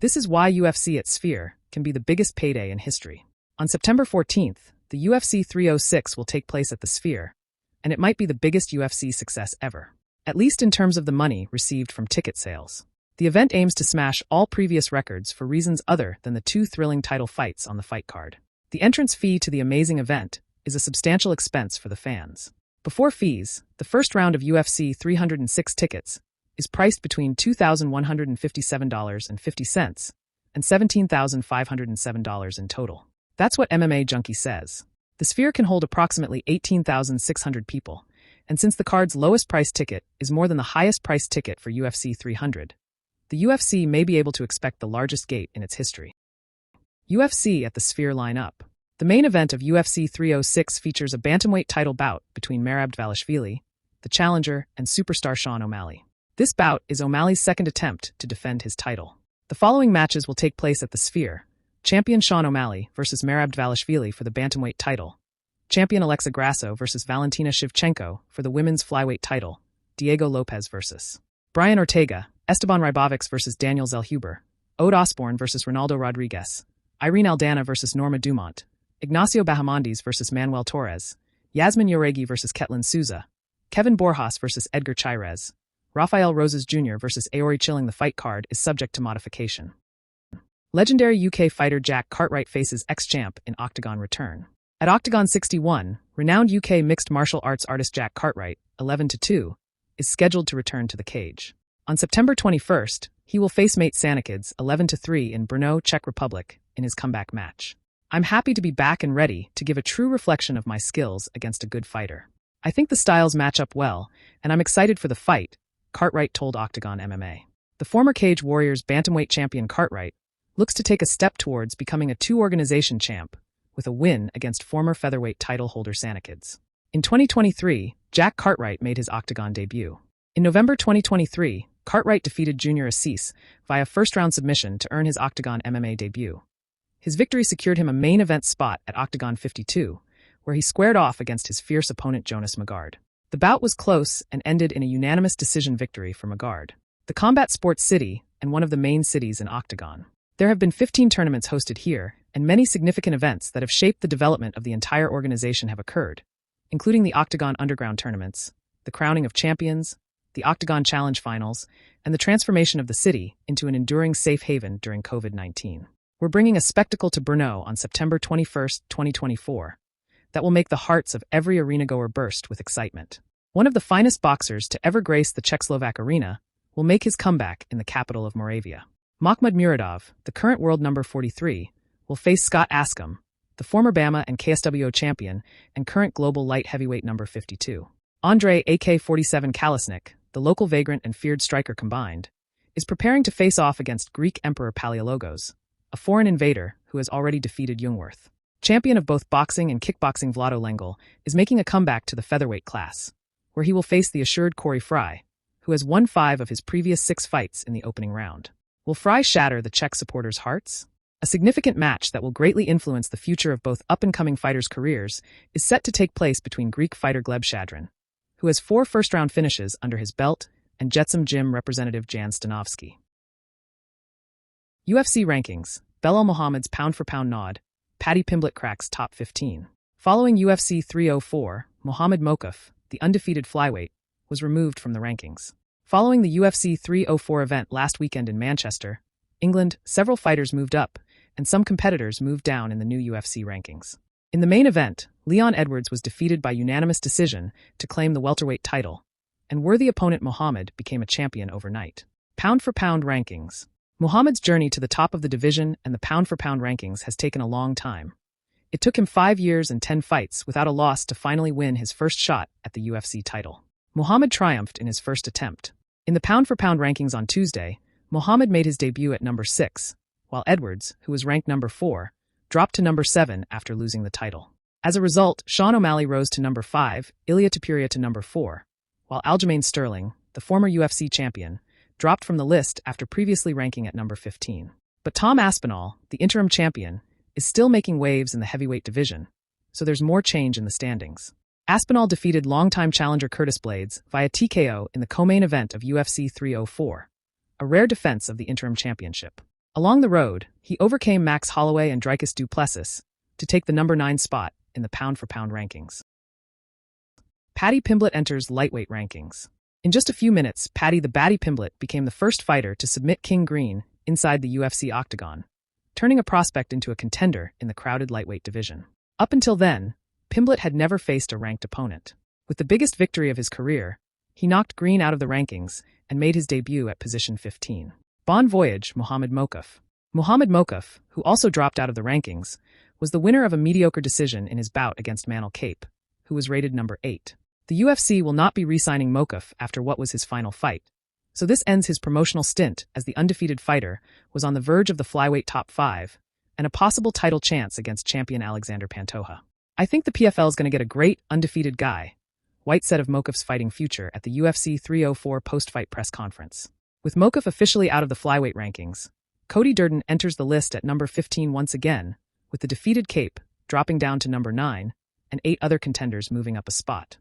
This is why UFC at Sphere can be the biggest payday in history. On September 14th, the UFC 306 will take place at the Sphere, and it might be the biggest UFC success ever, at least in terms of the money received from ticket sales. The event aims to smash all previous records for reasons other than the two thrilling title fights on the fight card. The entrance fee to the amazing event is a substantial expense for the fans. Before fees, the first round of UFC 306 tickets is priced between $2,157.50 and $17,507 in total. That's what MMA Junkie says. The Sphere can hold approximately 18,600 people, and since the card's lowest price ticket is more than the highest price ticket for UFC 300, the UFC may be able to expect the largest gate in its history. UFC at the Sphere lineup. The main event of UFC 306 features a bantamweight title bout between Merab Dvalishvili, the challenger, and superstar Sean O'Malley. This bout is O'Malley's second attempt to defend his title. The following matches will take place at the Sphere: champion Sean O'Malley versus Merab Dvalishvili for the bantamweight title, champion Alexa Grasso versus Valentina Shevchenko for the women's flyweight title, Diego Lopez versus Brian Ortega, Esteban Rybovics versus Daniel Zellhuber, Ode Osborne versus Ronaldo Rodriguez, Irene Aldana versus Norma Dumont, Ignacio Bahamondes versus Manuel Torres, Yasmin Yoregi versus Ketlin Souza, Kevin Borjas versus Edgar Chairez, Rafael Roses Jr. versus Aori Chilling. The fight card is subject to modification. Legendary UK fighter Jack Cartwright faces ex-champ in OKTAGON return. At OKTAGON 61, renowned UK mixed martial arts artist Jack Cartwright, 11-2, is scheduled to return to the cage. On September 21st, he will face mate Sanikids 11-3 in Brno, Czech Republic, in his comeback match. I'm happy to be back and ready to give a true reflection of my skills against a good fighter. I think the styles match up well, and I'm excited for the fight, Cartwright told OKTAGON MMA. The former Cage Warriors bantamweight champion Cartwright looks to take a step towards becoming a two-organization champ, with a win against former featherweight title holder Sanikids. In 2023, Jack Cartwright made his OKTAGON debut. In November 2023, Cartwright defeated Junior Assis via first-round submission to earn his OKTAGON MMA debut. His victory secured him a main event spot at OKTAGON 52, where he squared off against his fierce opponent Jonas Magard. The bout was close and ended in a unanimous decision victory for Magard. The combat sports city and one of the main cities in OKTAGON. There have been 15 tournaments hosted here, and many significant events that have shaped the development of the entire organization have occurred, including the OKTAGON Underground tournaments, the crowning of champions, the OKTAGON Challenge Finals, and the transformation of the city into an enduring safe haven during COVID-19. We're bringing a spectacle to Brno on September 21, 2024, that will make the hearts of every arena-goer burst with excitement. One of the finest boxers to ever grace the Czechoslovak arena will make his comeback in the capital of Moravia. Makhmud Muradov, the current world number 43, will face Scott Askham, the former BAMMA and KSWO champion and current global light heavyweight number 52. Andrei AK-47 Kalesnik, the local vagrant and feared striker combined, is preparing to face off against Greek Emperor Paleologos, a foreign invader who has already defeated Jungwirth. Champion of both boxing and kickboxing Vlado Lengel is making a comeback to the featherweight class, where he will face the assured Corey Fry, who has won 5 of his previous 6 fights in the opening round. Will Fry shatter the Czech supporters' hearts? A significant match that will greatly influence the future of both up-and-coming fighters' careers is set to take place between Greek fighter Gleb Shadrin, who has 4 first-round finishes under his belt, and Jetsam Gym representative Jan Stanovsky. UFC Rankings. Belal Muhammad's pound-for-pound nod. Paddy Pimblett cracks top 15. Following UFC 304, Muhammad Mokaev, the undefeated flyweight, was removed from the rankings. Following the UFC 304 event last weekend in Manchester, England, several fighters moved up, and some competitors moved down in the new UFC rankings. In the main event, Leon Edwards was defeated by unanimous decision to claim the welterweight title, and worthy opponent Muhammad became a champion overnight. Pound-for-pound rankings. Muhammad's journey to the top of the division and the pound-for-pound rankings has taken a long time. It took him 5 years and 10 fights without a loss to finally win his first shot at the UFC title. Muhammad triumphed in his first attempt. In the pound-for-pound rankings on Tuesday, Muhammad made his debut at number 6, while Edwards, who was ranked number 4, dropped to number 7 after losing the title. As a result, Sean O'Malley rose to number 5, Ilia Topuria to number 4, while Aljamain Sterling, the former UFC champion, dropped from the list after previously ranking at number 15. But Tom Aspinall, the interim champion, is still making waves in the heavyweight division, so there's more change in the standings. Aspinall defeated longtime challenger Curtis Blades via TKO in the co-main event of UFC 304, a rare defense of the interim championship. Along the road, he overcame Max Holloway and Dricus du Plessis to take the number 9 spot in the pound-for-pound rankings. Paddy Pimblett enters lightweight rankings. In just a few minutes, Paddy Pimblett became the first fighter to submit King Green inside the UFC octagon, turning a prospect into a contender in the crowded lightweight division. Up until then, Pimblett had never faced a ranked opponent. With the biggest victory of his career, he knocked Green out of the rankings and made his debut at position 15. Bon voyage, Muhammad Mokaev. Muhammad Mokaev, who also dropped out of the rankings, was the winner of a mediocre decision in his bout against Manel Kape, who was rated number 8. The UFC will not be re-signing Mokaev after what was his final fight, so this ends his promotional stint as the undefeated fighter was on the verge of the flyweight top 5 and a possible title chance against champion Alexander Pantoja. I think the PFL is going to get a great, undefeated guy, White said of Mokaev's fighting future at the UFC 304 post-fight press conference. With Mokaev officially out of the flyweight rankings, Cody Durden enters the list at number 15 once again, with the defeated Kape dropping down to number 9 and 8 other contenders moving up a spot.